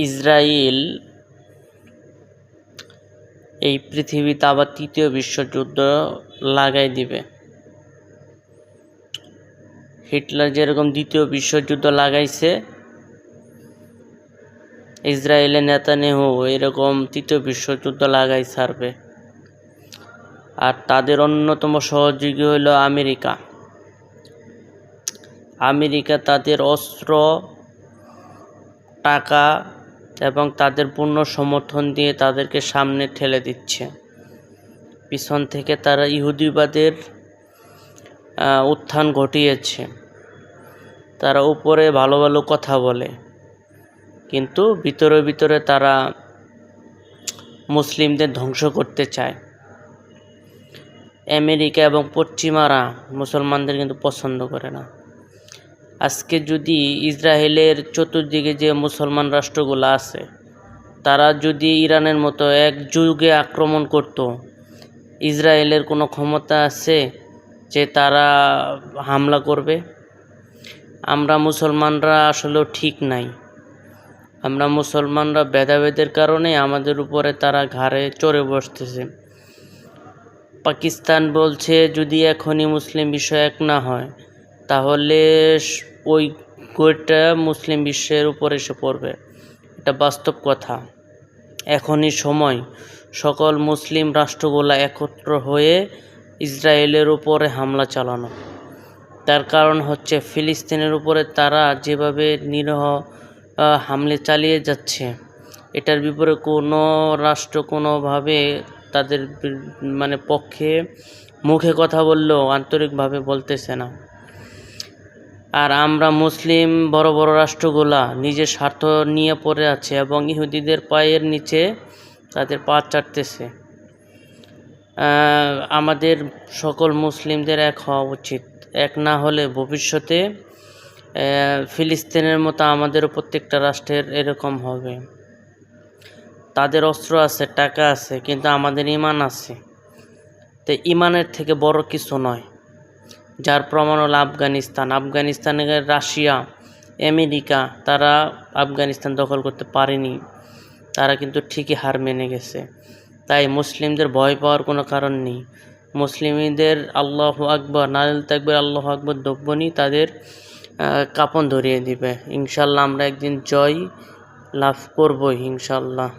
Israel এই পৃথিবীতে আবার তৃতীয় বিশ্বযুদ্ধ লাগাই দিবে। হিটলার যেরকম দ্বিতীয় বিশ্বযুদ্ধ লাগাইছে, ইসরায়েলের নেতানিয়াহু এরকম তৃতীয় বিশ্বযুদ্ধ লাগাই ছাড়বে। আর তাদের অন্যতম সহযোগী হইল আমেরিকা। আমেরিকা তাদের অস্ত্র, টাকা এবং তাদের পূর্ণ সমর্থন দিয়ে তাদেরকে সামনে ঠেলে দিচ্ছে। পিছন থেকে তারা ইহুদিবাদের উত্থান ঘটিয়েছে। তারা উপরে ভালো ভালো কথা বলে, কিন্তু ভিতরে ভিতরে তারা মুসলিমদের ধ্বংস করতে চায়। আমেরিকা এবং পশ্চিমারা মুসলমানদের কিন্তু পছন্দ করে না। আজকে যদি ইসরায়েলের চতুর্দিকে যে মুসলমান রাষ্ট্রগুলো আছে, তারা যদি ইরানের মতো এক যুগে আক্রমণ করত, ইসরায়েলের কোনো ক্ষমতা আছে যে তারা হামলা করবে? আমরা মুসলমানরা আসলেও ঠিক নাই। আমরা মুসলমানরা ভেদাভেদের কারণে আমাদের উপরে তারা ঘাড়ে চড়ে বসতেছে। পাকিস্তান বলছে যদি এখনই মুসলিম বিশ্ব এক না হয়, তাহলে ওই গোটা মুসলিম বিশ্বের উপরে এসে পড়বে। এটা বাস্তব কথা। এখনই সময় সকল মুসলিম রাষ্ট্রগুলো একত্র হয়ে ইসরায়েলের উপরে হামলা চালানো। তার কারণ হচ্ছে ফিলিস্তিনের উপরে তারা যেভাবে নিরীহ হামলা চালিয়ে যাচ্ছে, এটার বিপরীতে কোনো রাষ্ট্র কোনোভাবে তাদের পক্ষে মুখে কথা বললেও আন্তরিকভাবে বলতেছে না। আর আমরা মুসলিম বড় বড় রাষ্ট্রগুলা নিজের স্বার্থ নিয়ে পড়ে আছে এবং ইহুদিদের পায়ের নিচে তাদের পা চাটতেছে। আমাদের সকল মুসলিমদের এক হওয়া উচিত। এক না হলে ভবিষ্যতে ফিলিস্তিনের মতো আমাদেরও প্রত্যেকটা রাষ্ট্রের এরকম হবে। তাদের অস্ত্র আছে, টাকা আছে, কিন্তু আমাদের ঈমান আছে। তো ঈমানের থেকে বড় কিছু নয়। যার প্রমাণ হলো আফগানিস্তানের রাশিয়া, আমেরিকা, তারা আফগানিস্তান দখল করতে পারেনি। তারা কিন্তু ঠিকই হার মেনে গেছে। তাই মুসলিমদের ভয় পাওয়ার কোনো কারণ নেই। মুসলিমদের আল্লাহু আকবার, নারিল তাকবীর, আল্লাহু আকবার দব্বনি তাদের কাঁপন ধরিয়ে দিবে। ইনশাল্লাহ আমরা একদিন জয় লাভ করবই ইনশাল্লাহ।